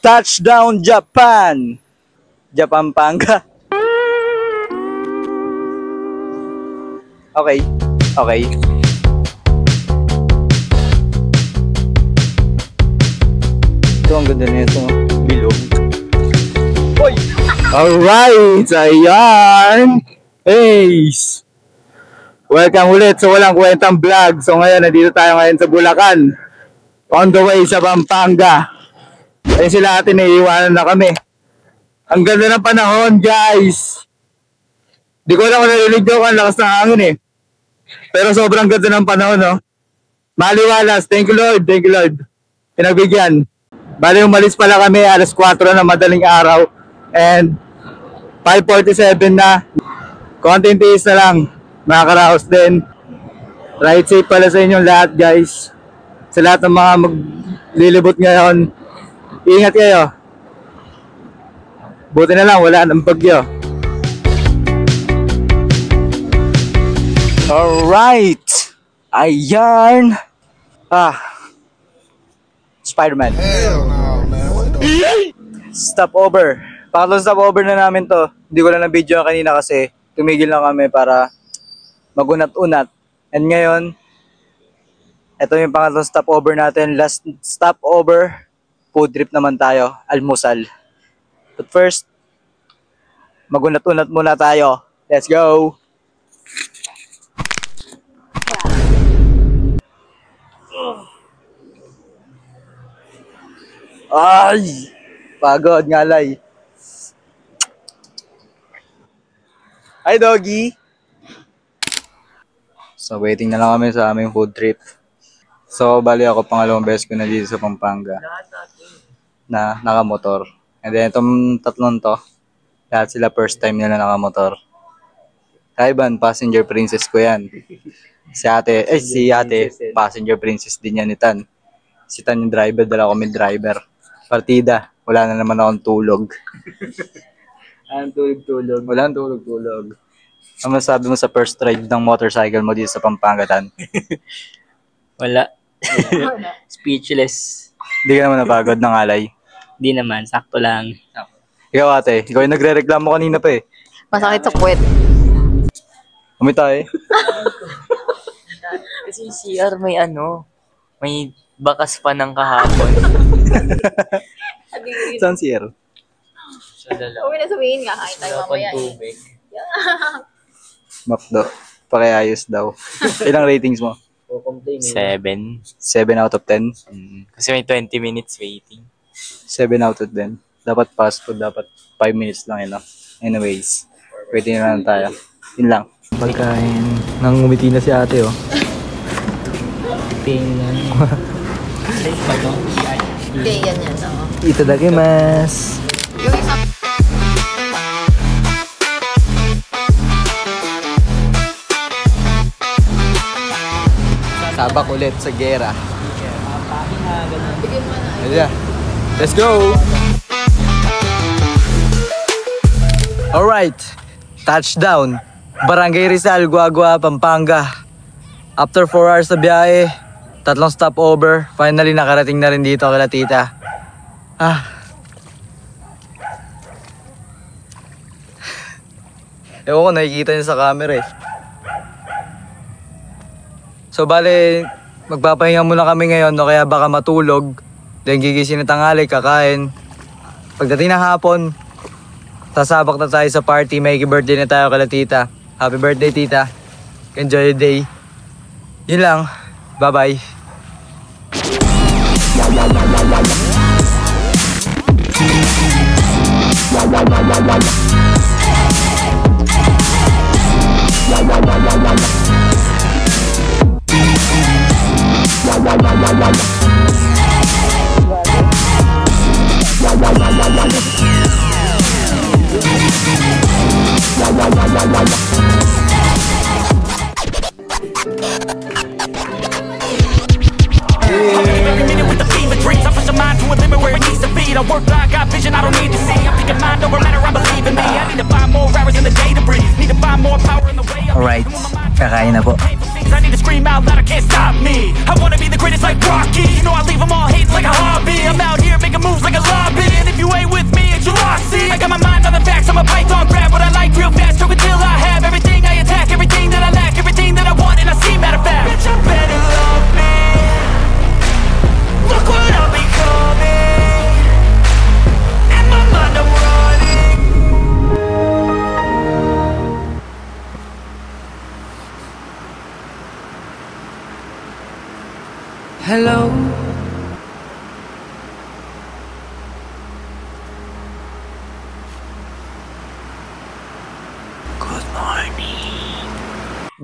Touchdown Japan! Japampanga. Okay. Okay. Ito, ang ganda na ito. Bilog. Hoy! Alright! Ayan! Ace! Welcome ulit sa Walang Kwentang Vlog. So ngayon, nandito tayo ngayon sa Bulacan. On the way sa Pampanga. Ayun sila atin, naiiwanan na kami. Ang ganda ng panahon, guys! Di ko lang kung narinig nyo ang lakas ng hangin eh. Pero sobrang ganda ng panahon, no? Maliwalas. Thank you, Lord. Thank you, Lord. Pinagbigyan. Bali, umalis pala kami alas 4 na madaling araw. And 5:47 na. Konting tiis na lang. Makakaraos din. Ride safe pala sa inyong lahat, guys. Sa lahat ng mga maglilibot ngayon. Ingat kayo. Buti na lang, wala ng bagyo. Alright! Ayan! Spider-Man. Hell no, man. Stopover. Pangatlong stopover na namin to. Hindi ko lang na-video kanina kasi tumigil lang kami para magunat-unat. And ngayon, ito yung pangatlong stopover natin. Last stopover, food trip naman tayo. Almusal. But first, magunat-unat muna tayo. Let's go! Ay! Pagod, ngalay. Hi, doggy! So, waiting na lang kami sa aming food trip. So, bali ako pangalawang beses ko na dito sa Pampanga. Na nakamotor. And then, itong tatlong to, lahat sila first time nila nakamotor. Kaiban, passenger princess ko yan. Si ate, passenger princess din yan ni Tan. Si Tan yung driver, dala ko may driver. Partida, wala na naman akong tulog. Anong tulog-tulog? Wala nang tulog-tulog. Ano masabi mo sa first ride ng motorcycle mo dito sa Pampanga, Tan? Wala. Speechless. Hindi ka naman napagod ng alay? Di naman, sakto lang. Ikaw ate, ikaw yung nagre-reklamo kanina pa eh. Masakit sa puwet. Umita eh. Kasi CR may bakas pa ng kahapon. Saan si Er? Sa dalawa. Huwag na sabihin nga, kahit tayo mamaya. Tubig. Makdo. Pakiayos daw. Ilang ratings mo? 7. 7 out of 10? Kasi may 20 minutes waiting. 7 out of 10. Dapat fast food, dapat 5 minutes lang yun. Anyways, pwede na lang tayo. Yun lang. Pagkain. Nang umiti na si ate oh. Tingnan. Hindi, yan. Oo. Itadakimasu. Yung isang... Sabak ulit sa gera. Bigyan mo na. Ayan. Let's go! Alright. Touchdown. Barangay Rizal, Guagua, Pampanga. After 4 hours na biyahe, 3 stopover, finally nakarating na rin dito kala tita. Ewan ko, nakikita niyo sa camera eh. So bale, magpapahinga muna kami ngayon no, kaya baka matulog. Then gigising na tanghali, kakain. Pagdating ng hapon, sasabak na tayo sa party. May birthday na tayo kala tita. Happy birthday tita. Enjoy your day. Yun lang. Bye-bye. I work like I got vision I don't need to see. I'm picking mind over matter, I believe in me. I need to find more hours in the day to breathe. Need to find more power in the way. Alright, kakain na po. I need to scream out loud, I can't stop me. I wanna be the greatest like Rocky. You know I leave them all hating like a hobby. I'm out here making moves like a lobby.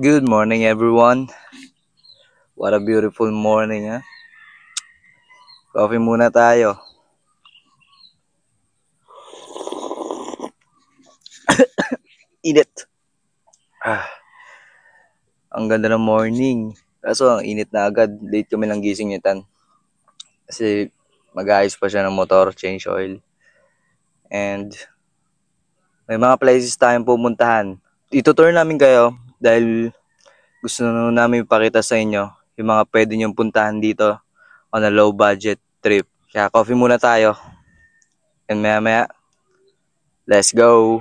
Good morning, everyone. What a beautiful morning, ha? Coffee muna tayo. Init. Ang ganda ng morning. Kaso ang init na agad. Late kami ng gising nitan. Kasi mag-aayos pa siya ng motor, change oil. And may mga places tayong pumuntahan. Itutour namin kayo dahil gusto namin ipakita sa inyo yung mga pwede nyong puntahan dito on a low budget trip. Kaya coffee muna tayo. And maya let's go!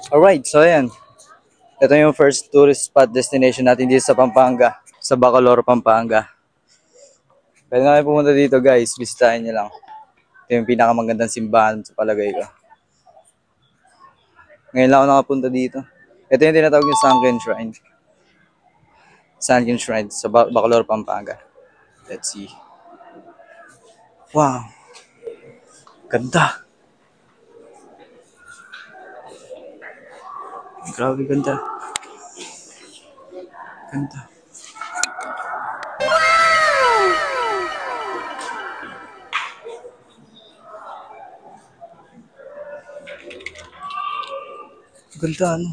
Alright, so ayan. Ito yung first tourist spot destination natin dito sa Pampanga. Sa Bacolor, Pampanga. Pwede na kayo pumunta dito guys. Bisitahin nyo lang. Ito yung pinakamagandang simbahan sa palagay ko. Ngayon lang ako nakapunta dito. Ito yung tinatawag yung Sunken Shrine. Sunken Shrine sa Bacolor, Pampanga. Let's see. Wow. Ganda. Grabe ganda. Ganda. Ganda, ano?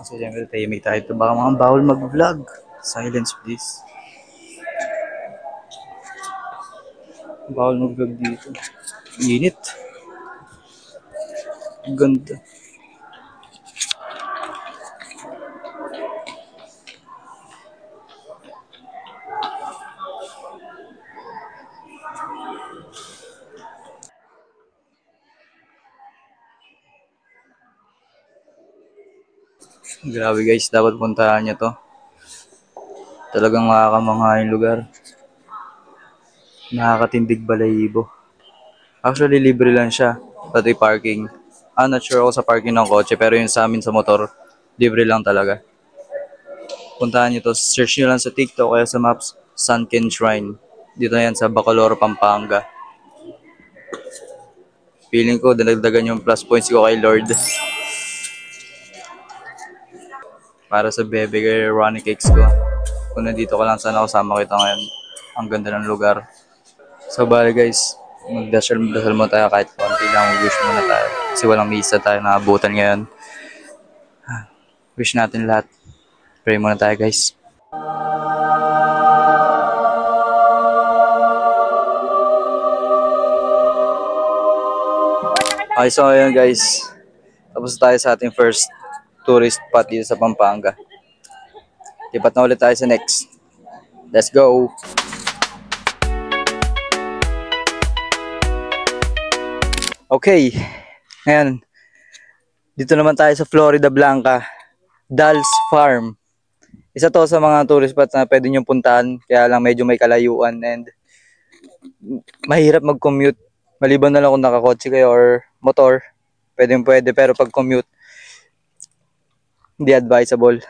Kasi siyempre tahimik tayo ito. Baka mga bawal mag-vlog. Silence, please. Bawal mag-vlog dito. Init. Ganda. Grabe guys, dapat puntahan nyo to. Talagang makakamangha yung lugar. Nakakatindig balayibo. Actually, libre lang siya. Pati parking. Not sure ako sa parking ng kotse, pero yung sa amin sa motor, libre lang talaga. Puntahan nyo to. Search nyo lang sa TikTok kaya sa Maps, Sunken Shrine. Dito yan sa Bacolor, Pampanga. Feeling ko, dalagdagan yung plus points ko kay Lord. Para sa bebe kay Ronnie Cakes ko. Kung nandito ka lang, sana kasama kita ngayon. Ang ganda ng lugar. So bali guys, magdasal mo tayo kahit konti lang. Mag-wish muna tayo. Kasi walang misa tayo nakabutan ngayon. Wish natin lahat. Pray muna tayo guys. Okay, so ayun guys. Tapos tayo sa ating first tourist spot dito sa Pampanga. Lipat na ulit tayo sa next. Let's go! Okay. Ngayon, dito naman tayo sa Florida Blanca. Dals Farm. Isa to sa mga tourist spot na pwede nyo puntahan. Kaya lang medyo may kalayuan and mahirap mag-commute. Maliban na lang kung nakakotse kayo or motor. Pwede pero pag commute, hindi advisable.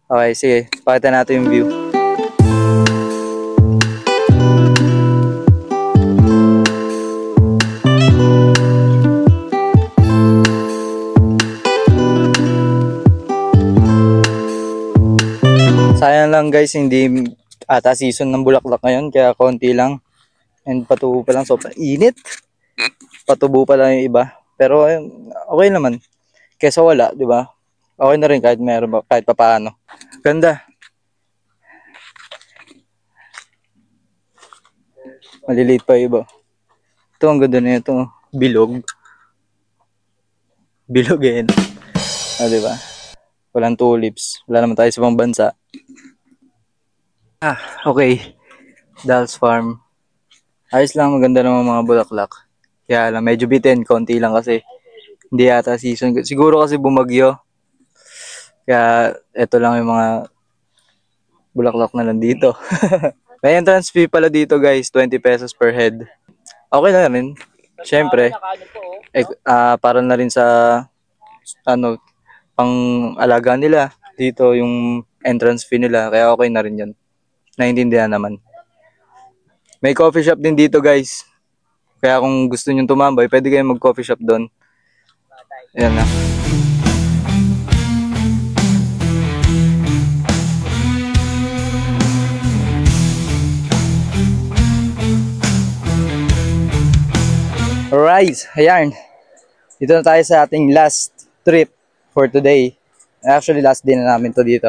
Okay, sige. Pakita natin yung view. Sayang lang guys, hindi ata season ng bulaklak ngayon. Kaya konti lang. And patubo pa lang. So, init. Patubo pa lang yung iba. Pero okay naman. Kesa wala, di ba? Okay na rin kahit meron ba, kahit papaano. Ganda. Maliliit pa iba. Ito ang ganda na ito. Bilog. Bilog yan. Diba? Walang tulips. Wala naman tayo sa pang bansa. Okay. Dals Farm. Ayos lang, maganda naman mga bulaklak. Kaya lang, medyo bitin. Konti lang kasi. Hindi yata season. Siguro kasi bumagyo. Kaya, ito lang yung mga bulaklak na lang dito. May entrance fee pala dito guys, 20 pesos per head. Okay na rin. Siyempre, para na rin sa, pang alaga nila. Dito yung entrance fee nila. Kaya okay na rin yun. Naintindihan naman. May coffee shop din dito guys. Kaya kung gusto nyo tumambay, pwede kayong mag-coffee shop doon. Ayan na. Alright, ayan. Dito na tayo sa ating last trip for today. Actually, last day na namin to dito.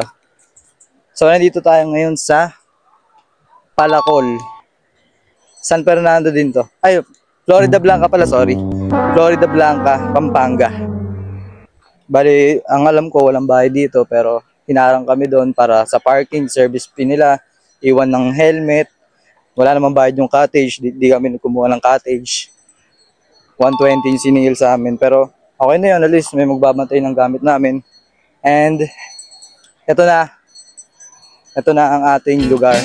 So, nandito tayo ngayon sa Palacol. San Fernando din to. Ay, Florida Blanca pala, sorry. Florida Blanca, Pampanga. Bali, ang alam ko, walang bahay dito, pero hinarang kami doon para sa parking, service fee nila, iwan ng helmet. Wala namang bayad yung cottage, di kami kumuha ng cottage. 120 yung siningil sa amin, pero okay na yun, at least may magbabantay ng gamit namin. And ito na ang ating lugar.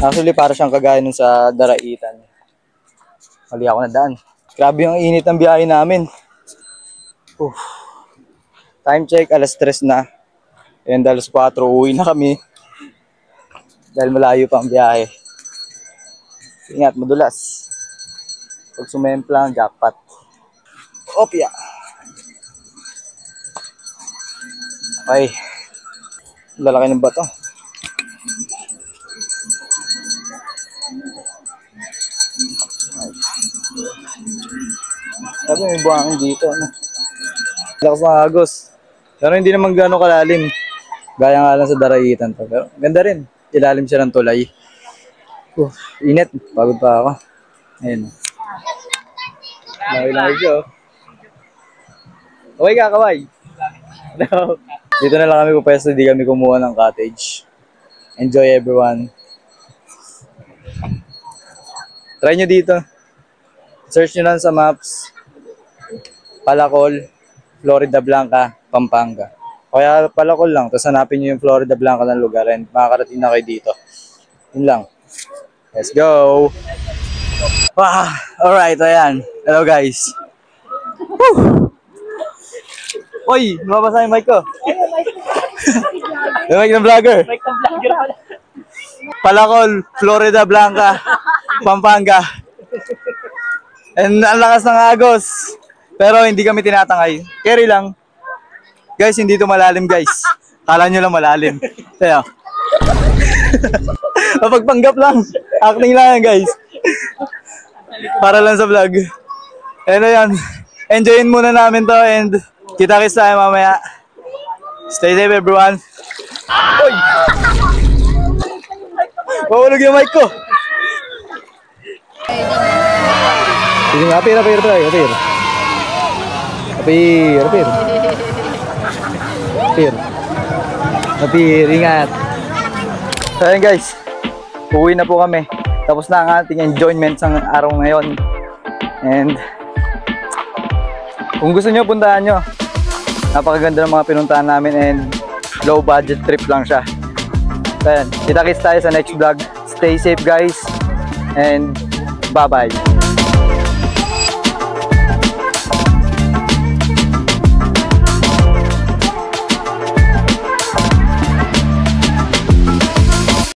Actually, para siyang kagaya nun sa Daraitan. Mali ako na daan. Grabe yung init ng biyahe namin. Time check, alas 3 na. And alas 4, uwi na kami. Dahil malayo pa ang biyahe. Ingat, madulas. Pag sumemplang, jackpot. Opya. Okay. Lalaki ng bato. Sabi may buhangin dito. Ano? Lakas ng agos. Pero hindi naman gano'ng kalalim. Gaya nga lang sa Daraitan to. Pero ganda rin. Ilalim siya ng tulay. Init. Pagod pa ako. Ayun. Laki-laki siya. Kaway ka, kaway. No. Dito na lang kami pupesto. Hindi kami kumuha ng cottage. Enjoy everyone. Try nyo dito. Search nyo lang sa maps. Palacol, Florida Blanca, Pampanga. Kaya Palacol lang. Tapos hanapin nyo yung Florida Blanca ng lugar and makakarating na kayo dito. Yun lang. Let's go! Alright, ayan. Hello guys. Woo! Oy, mabasa yung mic ko. Yung mic ng vlogger. Palacol, Florida Blanca, Pampanga. And ang lakas ng agos. Pero hindi kami tinatangay. Carry lang. Guys, hindi ito malalim guys. Kala nyo lang malalim. Kaya. Mapagpanggap lang. Acting lang yan guys. Para lang sa vlog. Ano yan. Enjoyin muna namin to and kita-kits tayo mamaya. Stay safe everyone. Uy! Mawalog yung mic ko. Sige nga, apir. Apir, ingat. So ayan guys, uwi na po kami. Tapos na ang ating enjoyment sa araw ngayon. And kung gusto nyo, puntahan nyo. Napakaganda ng mga pinuntahan namin and low budget trip lang siya. So ayan, kita-kits tayo sa next vlog. Stay safe guys and bye bye.